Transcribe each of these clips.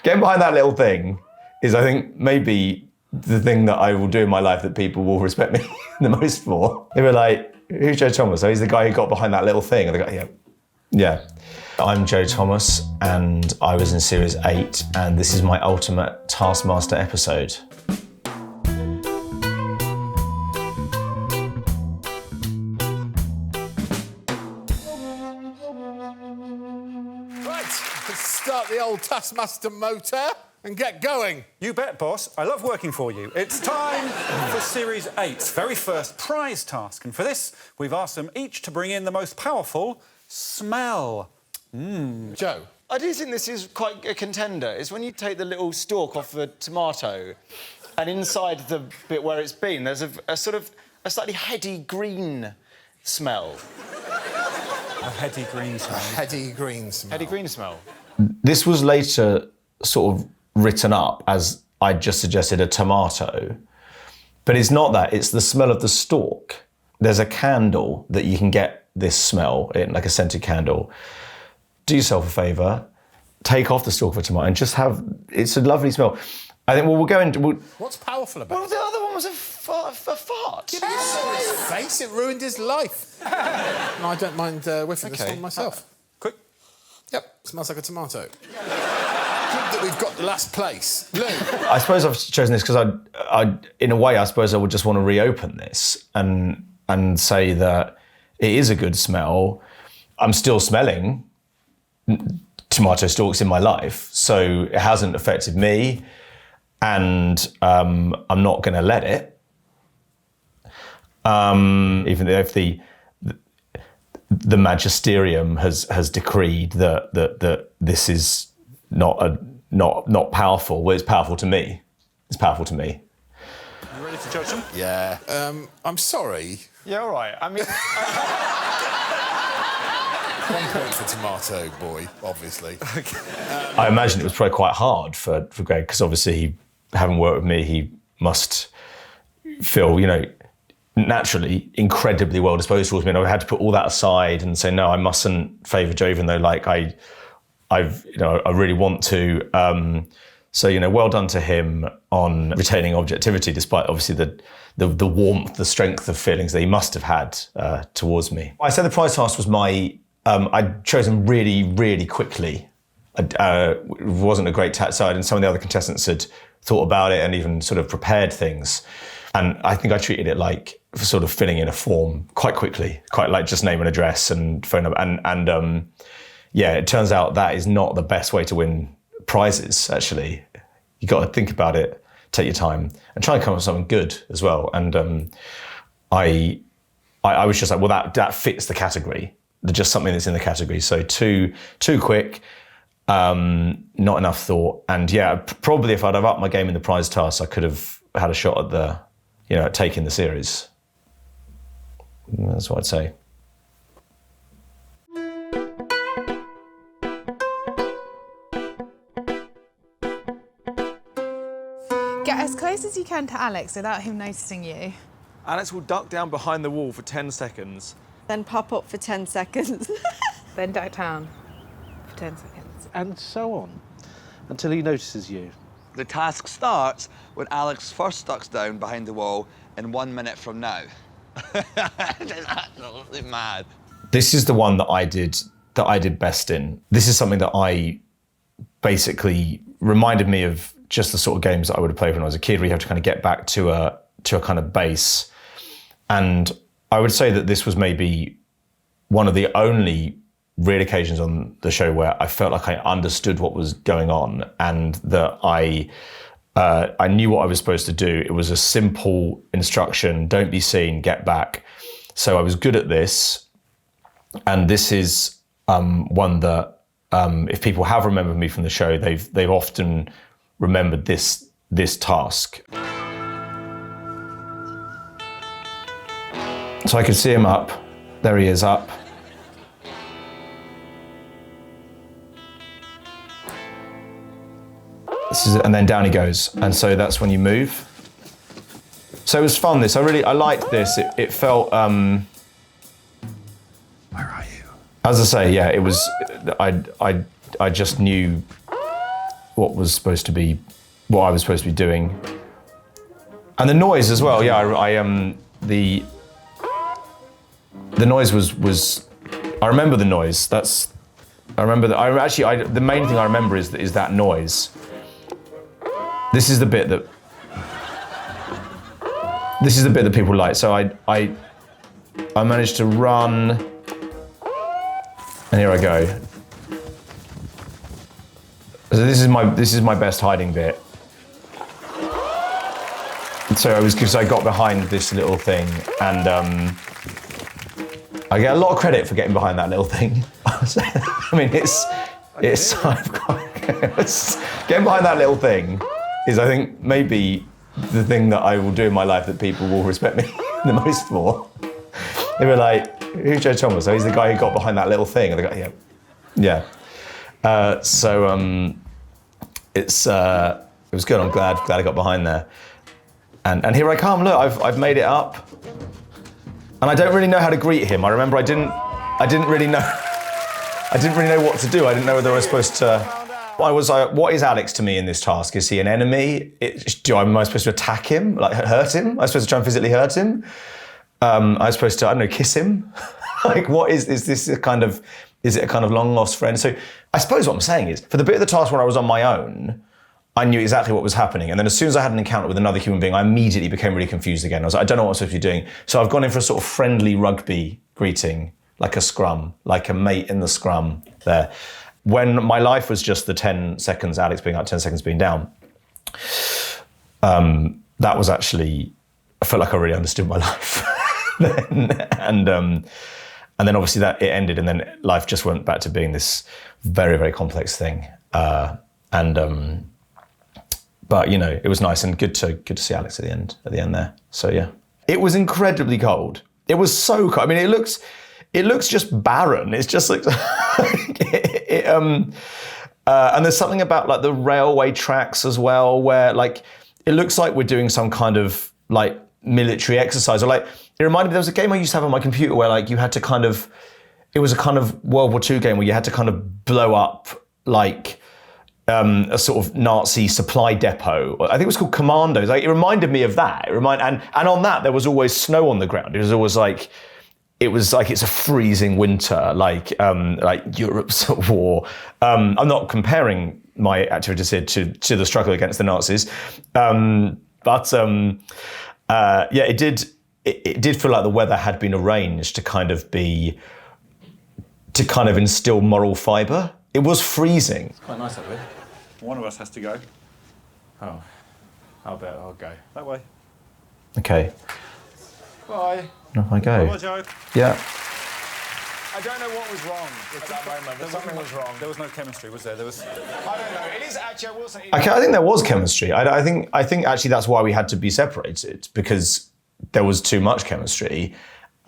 getting behind that little thing is, I think, maybe the thing that I will do in my life that people will respect me the most for. They were like, who's Joe Thomas? So he's the guy who got behind that little thing. And they go, yeah. I'm Joe Thomas, and I was in Series 8, and this is my ultimate Taskmaster episode. Let's start the old Taskmaster motor and get going. You bet, boss. I love working for you. It's time for Series 8's very first prize task. And for this, we've asked them each to bring in the most powerful smell. Joe? I do think this is quite a contender. It's when you take the little stalk off a tomato and inside the bit where it's been, there's a slightly heady green smell. A heady green smell. Heady green smell. Heady green smell. This was later sort of written up as I just suggested a tomato, but it's not that, it's the smell of the stalk. There's a candle that you can get this smell in, like a scented candle. Do yourself a favour, take off the stalk of a tomato and just have, it's a lovely smell. I think, well, we'll go into... What's powerful about it? Well, the other one was a fart. You saw his face, it ruined his life. And I don't mind whiffing this one myself. Quick. Yep, smells like a tomato. Good that we've got the last place. Lou? I suppose I've chosen this because I, in a way, I suppose I would just want to reopen this and say that it is a good smell. I'm still smelling tomato stalks in my life, so it hasn't affected me, and I'm not going to let it. Even if the magisterium has decreed that this is not powerful. Well, it's powerful to me. It's powerful to me. You ready to judge them? Yeah. I'm sorry. Yeah, all right. I mean... 1 point for Tomato Boy, obviously. I imagine it was probably quite hard for Greg, because obviously, having worked with me, he must feel, naturally incredibly well disposed towards me. And I had to put all that aside and say, no, I mustn't favour Joe, even though, I really want to. So, well done to him on retaining objectivity, despite obviously the warmth, the strength of feelings that he must have had towards me. I said the prize task was I'd chosen really, really quickly. It wasn't a great side, and some of the other contestants had thought about it and even sort of prepared things. And I think I treated it like sort of filling in a form quite quickly, quite like just name and address and phone number. And it turns out that is not the best way to win prizes, actually. You got to think about it, take your time, and try and come up with something good as well. And I was just like, well, that fits the category. Just something that's in the category. So too quick, not enough thought. And probably if I'd have upped my game in the prize task, I could have had a shot at at taking the series. That's what I'd say. Get as close as you can to Alex without him noticing you. Alex will duck down behind the wall for 10 seconds. Then pop up for 10 seconds. Then duck down for 10 seconds. And so on, until he notices you. The task starts when Alex first ducks down behind the wall in 1 minute from now. It's absolutely mad. This is the one that I did best in. This is something that I basically reminded me of just the sort of games that I would have played when I was a kid, where you have to kind of get back to a kind of base. And I would say that this was maybe one of the only real occasions on the show where I felt like I understood what was going on and that I knew what I was supposed to do. It was a simple instruction: don't be seen, get back. So I was good at this, and this is one that if people have remembered me from the show, they've often remembered this task. So I could see him up. There he is, up. And then down he goes. And so that's when you move. So it was fun, this. I liked this. It felt... Where are you? As I say, it was... I just knew what I was supposed to be doing. And the noise as well, yeah, the noise was, I remember the noise. The main thing I remember is that noise. This is the bit that people like. So I managed to run, and here I go. So this is my best hiding bit. So it was because I got behind this little thing, and I get a lot of credit for getting behind that little thing. I mean, getting behind that little thing is, I think, maybe the thing that I will do in my life that people will respect me the most for. They were like, "Who's Joe Thomas?" So he's the guy who got behind that little thing, and they go, "Yeah." It was good. I'm glad I got behind there. And here I come. Look, I've made it up, and I don't really know how to greet him. I remember I didn't really know what to do. I didn't know whether I was supposed to. What is Alex to me in this task? Is he an enemy? Am I supposed to attack him, like hurt him? Am I supposed to try and physically hurt him? Am I supposed to, I don't know, kiss him? Like, what is this? Is it a kind of long lost friend? So I suppose what I'm saying is, for the bit of the task where I was on my own, I knew exactly what was happening. And then as soon as I had an encounter with another human being, I immediately became really confused again. I was like, I don't know what I'm supposed to be doing. So I've gone in for a sort of friendly rugby greeting, like a scrum, like a mate in the scrum there. When my life was just the 10 seconds, Alex being up, 10 seconds being down, that was actually, I felt like I really understood my life. And then obviously that it ended, and then life just went back to being this very, very complex thing. But you know, it was nice and good to see Alex at the end there. So yeah, it was incredibly cold. It was so cold. I mean, it looks just barren. It's just like, and there's something about like the railway tracks as well, where like it looks like we're doing some kind of like military exercise, or like it reminded me. There was a game I used to have on my computer where like you had to kind of, it was a kind of World War II game where you had to kind of blow up like a sort of Nazi supply depot. I think it was called Commandos. Like, it reminded me of that. And on that there was always snow on the ground. It was always like, it's a freezing winter, like Europe's at war. I'm not comparing my activities here to the struggle against the Nazis, but it did feel like the weather had been arranged to kind of instill moral fibre. It was freezing. It's quite nice up here. One of us has to go. Oh, I'll go. That way. Okay. Bye. Off I go. Bye, Joe. Yeah. I don't know what was wrong at that moment, but something was wrong. There was no chemistry, was there? There was. I don't know. It is actually, I will say. Okay, I think there was chemistry. I think actually that's why we had to be separated, because there was too much chemistry,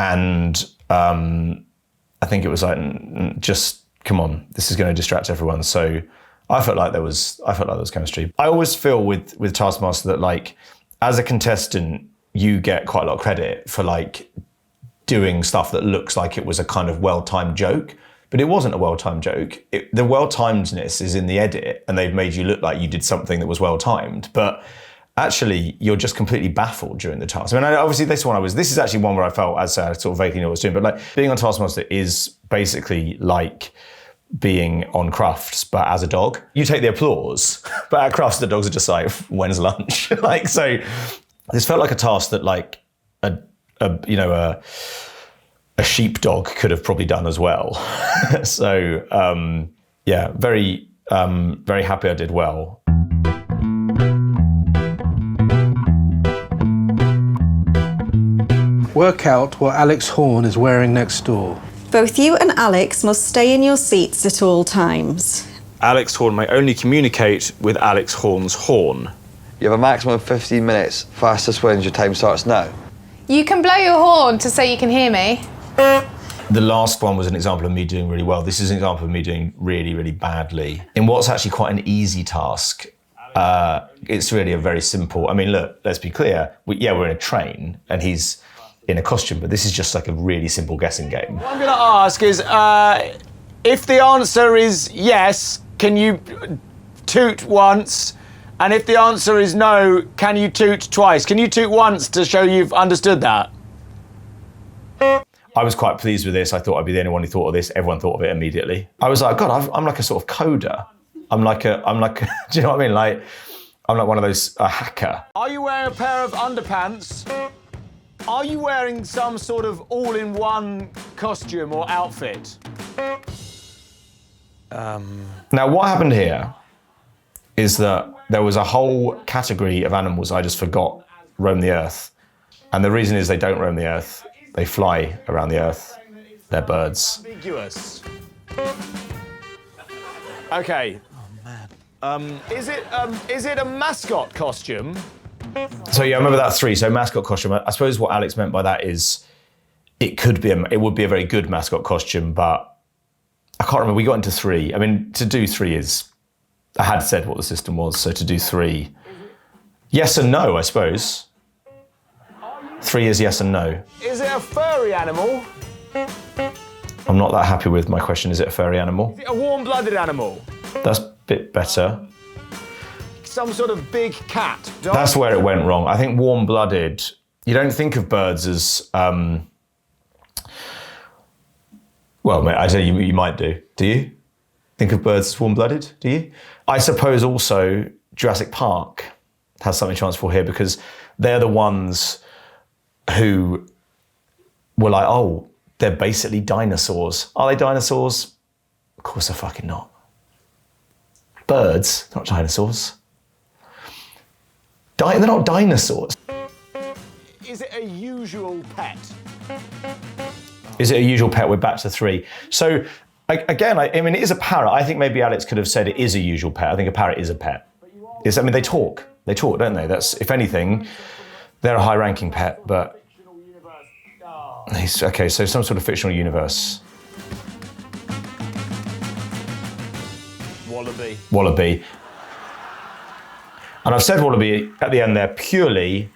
and I think it was like, just come on, this is going to distract everyone. So I felt like there was chemistry. I always feel with Taskmaster that like, as a contestant, you get quite a lot of credit for like doing stuff that looks like it was a kind of well-timed joke, but it wasn't a well-timed joke. The well-timedness is in the edit, and they've made you look like you did something that was well-timed, but actually you're just completely baffled during the task. I mean, obviously this is actually one where I felt, as I sort of vaguely knew what I was doing, but like being on Taskmaster is basically like being on Crufts, but as a dog. You take the applause, but at Crufts the dogs are just like, when's lunch? Like, so this felt like a task that like a sheepdog could have probably done as well. So yeah, very happy I did well. Work out what Alex Horne is wearing next door. Both you and Alex must stay in your seats at all times. Alex Horne may only communicate with Alex Horne's horn. You have a maximum of 15 minutes. Fastest wins. Your time starts now. You can blow your horn to say you can hear me. The last one was an example of me doing really well. This is an example of me doing really, really badly. In what's actually quite an easy task, it's really a very simple, I mean, look, let's be clear. We're in a train and he's in a costume, but this is just like a really simple guessing game. What I'm going to ask is, if the answer is yes, can you toot once? And if the answer is no, can you toot twice? Can you toot once to show you've understood that? I was quite pleased with this. I thought I'd be the only one who thought of this. Everyone thought of it immediately. I was like, God, I'm like a sort of coder. I'm like, do you know what I mean? Like, I'm like one of those, a hacker. Are you wearing a pair of underpants? Are you wearing some sort of all-in-one costume or outfit? Now, what happened here is that there was a whole category of animals I just forgot roam the earth. And the reason is they don't roam the earth. They fly around the earth. They're birds. Ambiguous. Okay. Oh, man. Is it a mascot costume? So yeah, I remember that 3. So mascot costume. I suppose what Alex meant by that is it would be a very good mascot costume, but I can't remember. We got into 3. I mean, to do 3 is, I had said what the system was, so to do 3, yes and no, I suppose. 3 is yes and no. Is it a furry animal? I'm not that happy with my question. Is it a furry animal? Is it a warm-blooded animal? That's a bit better. Some sort of big cat. Dog? That's where it went wrong. I think warm-blooded, you don't think of birds as, well, mate, I tell you, you might do. Do you? Think of birds as warm-blooded, do you? I suppose also Jurassic Park has something to answer for here because they're the ones who were like, oh, they're basically dinosaurs. Are they dinosaurs? Of course they're fucking not. Birds, not dinosaurs. They're not dinosaurs. Is it a usual pet? Is it a usual pet? We're back to 3. So again, I mean, it is a parrot. I think maybe Alex could have said it is a usual pet. I think a parrot is a pet. I mean, they talk. They talk, don't they? That's, if anything, they're a high-ranking pet, but... Okay, so some sort of fictional universe. Wallaby. Wallaby. And I've said wallaby at the end there purely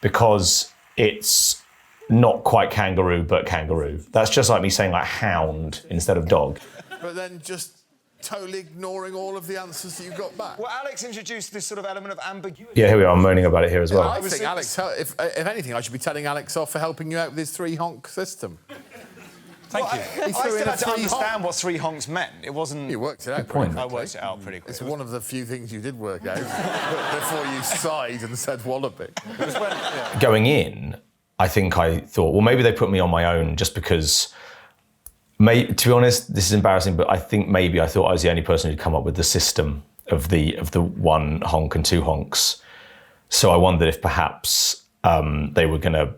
because it's not quite kangaroo, but kangaroo. That's just like me saying like hound instead of dog. But then just totally ignoring all of the answers that you got back. Well, Alex introduced this sort of element of ambiguity. Yeah, here we are, I'm moaning about it here as well. I think Alex, if anything, I should be telling Alex off for helping you out with his 3 honk system. Thank you. He threw in a 3 honk. what 3 honks meant. It wasn't... You worked it out. point. I worked it out pretty quickly. It's one of the few things you did work out before you sighed and said wallaby. Going in, I think I thought, well, maybe they put me on my own just because... to be honest, this is embarrassing, but I think maybe I thought I was the only person who'd come up with the system of the 1 honk and 2 honks. So I wondered if perhaps they were going to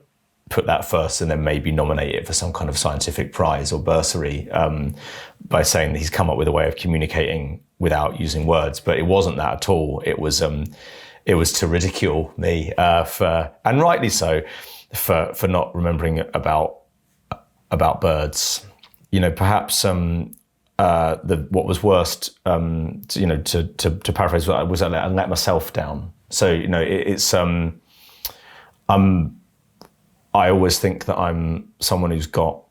put that first and then maybe nominate it for some kind of scientific prize or bursary by saying that he's come up with a way of communicating without using words. But it wasn't that at all. It was to ridicule me and rightly so, for not remembering about birds. You know, perhaps what was worst, to paraphrase, was I let myself down. So, you know, I always think that I'm someone who's got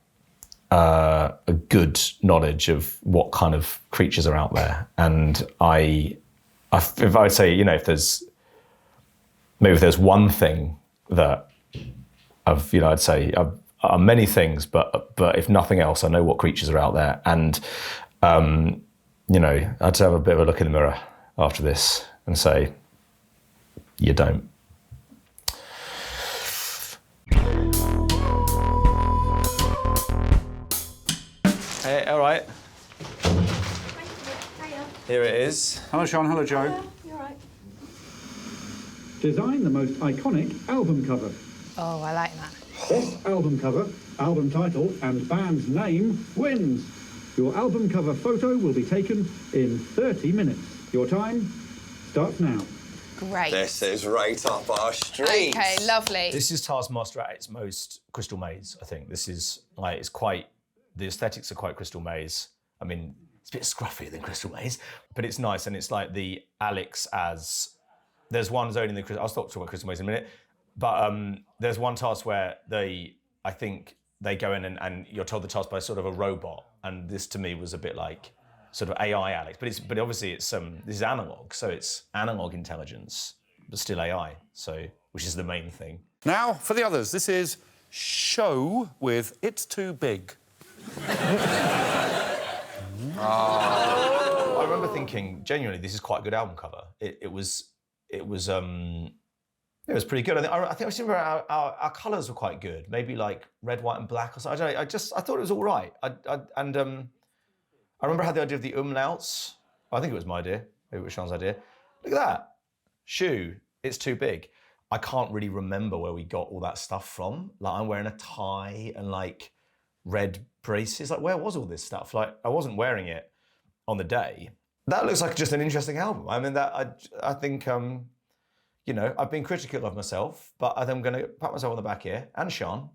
a good knowledge of what kind of creatures are out there. And if I'd say, you know, if there's one thing that I'd say, are many things, but if nothing else, I know what creatures are out there. And, you know, I'd have a bit of a look in the mirror after this and say, you don't. Hey, all right. Here it is. Hello, Sean. Hello, Joe. You're right. Design the most iconic album cover. Oh, I like that. Best album cover, album title, and band's name wins. Your album cover photo will be taken in 30 minutes. Your time starts now. Great. This is right up our street. Okay, lovely. This is Taskmaster at its most Crystal Maze, I think. This is, like, the aesthetics are quite Crystal Maze. I mean, it's a bit scruffier than Crystal Maze, but it's nice, and it's like the Alex as... There's one zone in the... I'll stop talking about Crystal Maze in a minute, but there's one task where I think they go in and you're told the task by sort of a robot, and this to me was a bit like, sort of AI Alex, but obviously it's this is analog, so it's analog intelligence, but still AI. So which is the main thing. Now for the others. This is Show with It's Too Big. I remember thinking genuinely, this is quite a good album cover. It was pretty good. I think I remember our colours were quite good. Maybe like red, white, and black or something. I don't know. I thought it was all right. I remember I had the idea of the umlauts. I think it was my idea. Maybe it was Sean's idea. Look at that. Shoe. It's too big. I can't really remember where we got all that stuff from. Like I'm wearing a tie and like red braces. Like where was all this stuff? Like I wasn't wearing it on the day. That looks like just an interesting album. I mean, I think. You know, I've been critical of myself, but I think I'm going to pat myself on the back here, and Sean.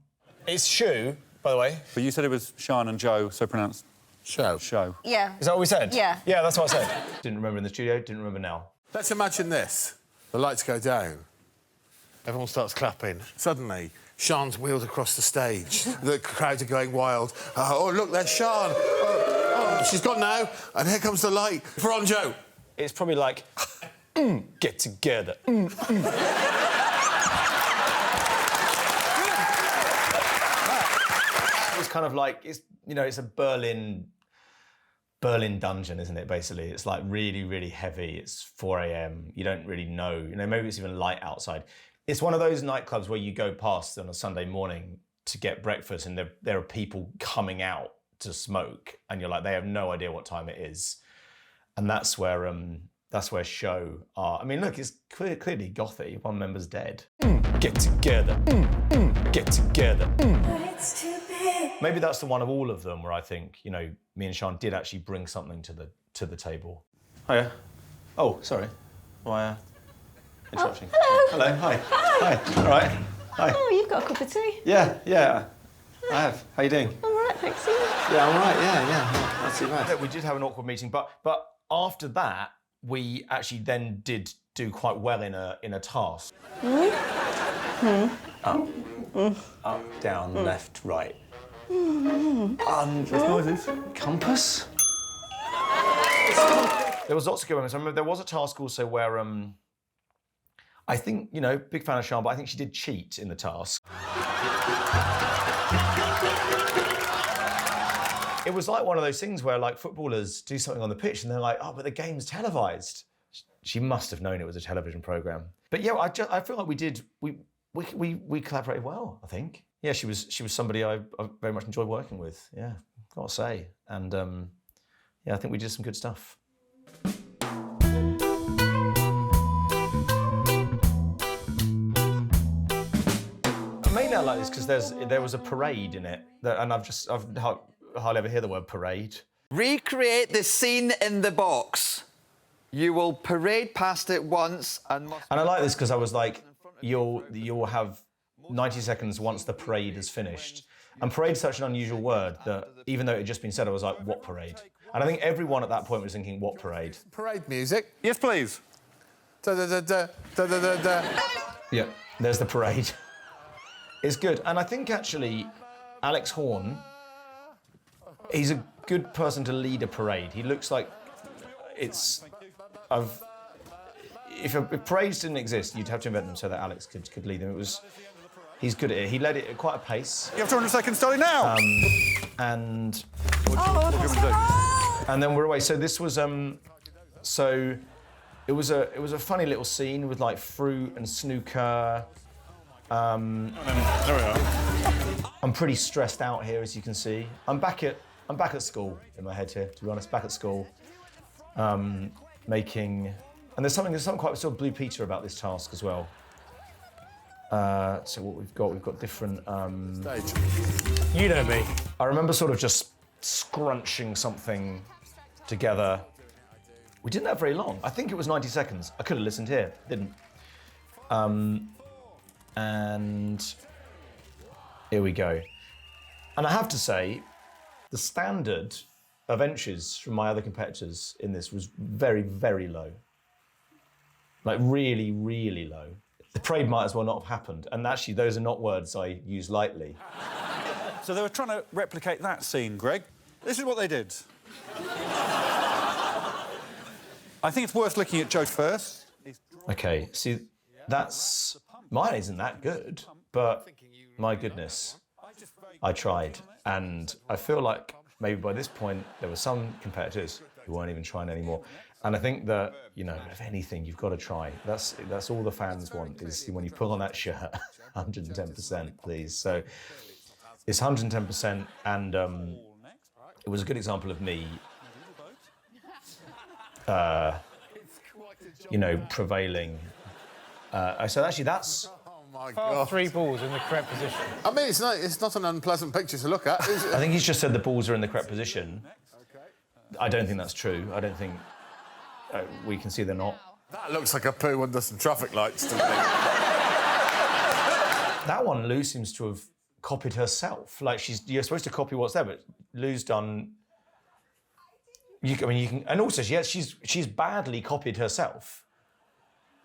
It's Shoe, by the way. But you said it was Sean and Joe, so pronounced Show. Show. Yeah. Is that what we said? Yeah. Yeah, that's what I said. Didn't remember in the studio, didn't remember now. Let's imagine this. The lights go down. Everyone starts clapping. Suddenly, Sean's wheeled across the stage. The crowds are going wild. Oh, look, there's Sean. Oh, she's gone now. And here comes the light. For on, Joe. It's probably like, get together. It was kind of like, it's a Berlin dungeon, isn't it, basically? It's like really, really heavy. It's 4 a.m. You don't really know. Maybe it's even light outside. It's one of those nightclubs where you go past on a Sunday morning to get breakfast and there are people coming out to smoke and you're like, they have no idea what time it is. And that's where Show are. I mean, look, it's clearly gothy. One member's dead. Get together. Get together. But it's too big. Maybe that's the one of all of them where I think, me and Sean did actually bring something to the table. Hiya. Oh, sorry. Why interrupting? Oh, hello. Hello, hi. Hi. All right. Hi. Oh, you've got a cup of tea. Yeah. I have. How you doing? All right, thanks. Yeah, I'm all right. Yeah. Not too bad. We did have an awkward meeting, but after that, we actually then did do quite well in a task. Up, down, left, right. Noises. Compass. There was lots of good moments. I remember there was a task also where I think, big fan of Sean, but I think she did cheat in the task. It was like one of those things where like footballers do something on the pitch and they're like, oh, but the game's televised. She must have known it was a television programme. But yeah, I feel like we collaborated well, I think. Yeah, she was somebody I very much enjoyed working with. Yeah, gotta say. And yeah, I think we did some good stuff. I may not like this because there was a parade in it, and I've hardly ever hear the word parade. Recreate the scene in the box. You will parade past it once and must... And I like this because I was like, you'll have 90 seconds once the parade is finished. And parade's such an unusual word that even though it had just been said, I was like, what parade? And I think everyone at that point was thinking, what parade? Parade music. Yes, please. Yeah, there's the parade. It's good. And I think actually, Alex Horne, he's a good person to lead a parade. He looks like if parades didn't exist, you'd have to invent them so that Alex could lead them. He's good at it. He led it at quite a pace. You have 200 seconds starting now. And Oh, and then we're away. So this was it was a funny little scene with like fruit and snooker. There we are. I'm pretty stressed out here, as you can see. I'm back at school in my head here, to be honest. Back at school, making, and there's something quite sort of Blue Peter about this task as well. So what we've got different. You know me. I remember sort of just scrunching something together. We didn't have very long. I think it was 90 seconds. I could have listened here, didn't. And here we go. And I have to say, the standard of inches from my other competitors in this was very, very low. Like really, really low. The parade might as well not have happened. And actually, those are not words I use lightly. So they were trying to replicate that scene, Greg. This is what they did. I think it's worth looking at Joe first. Okay, see, mine isn't that good, but my goodness, I tried. And I feel like maybe by this point, there were some competitors who weren't even trying anymore. And I think that, you know, if anything, you've got to try. That's all the fans want, is when you put on that shirt, 110%, please. So it's 110%, and it was a good example of me, you know, prevailing. So actually that's... Oh my God. 3 balls in the correct position. I mean, it's not an unpleasant picture to look at, is it? I think he's just said the balls are in the correct position. I don't think that's true. I don't think we can see they're not. That looks like a poo under some traffic lights to me. That one, Lou seems to have copied herself. Like, you're supposed to copy what's there, but Lou's done... you can... And also, she's badly copied herself,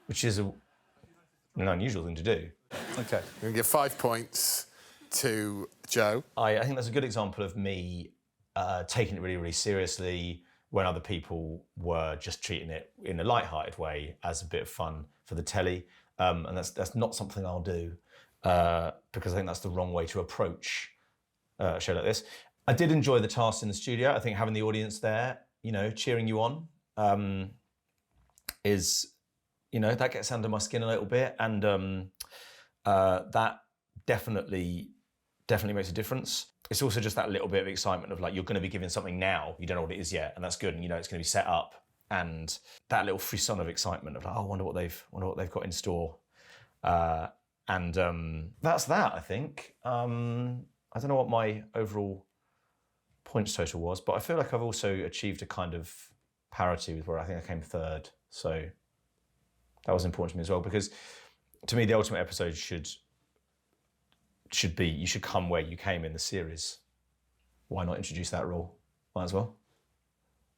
which is an unusual thing to do. OK. We're going to give 5 points to Joe. I think that's a good example of me taking it really, really seriously when other people were just treating it in a light-hearted way as a bit of fun for the telly. And that's not something I'll do because I think that's the wrong way to approach a show like this. I did enjoy the task in the studio. I think having the audience there, you know, cheering you on is, you know, that gets under my skin a little bit. And that definitely makes a difference. It's also just that little bit of excitement of like, you're going to be given something now, you don't know what it is yet, and that's good, and you know it's going to be set up, and that little frisson of excitement of like, oh, I wonder what they've got in store, and that's that. I think I don't know what my overall points total was, but I feel like I've also achieved a kind of parity with where I think I came third, so that was important to me as well, because to me the ultimate episode should be, you should come where you came in the series. Why not introduce that rule? Might as well.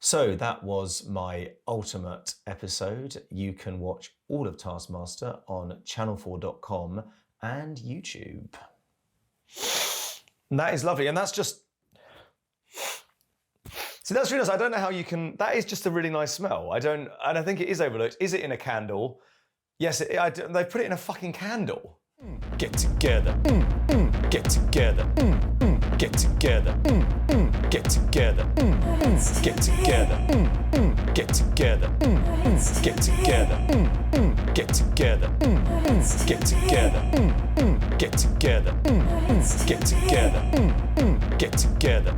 So that was my ultimate episode. You can watch all of Taskmaster on channel4.com and YouTube. And that is lovely. And that's just... See, that's really nice. I don't know how you can... That is just a really nice smell. And I think it is overlooked. Is it in a candle? Yes, they put it in a fucking candle. Get together, get together, get together, get together, get together, get together, get together, get together, get together, get together, get together, get together.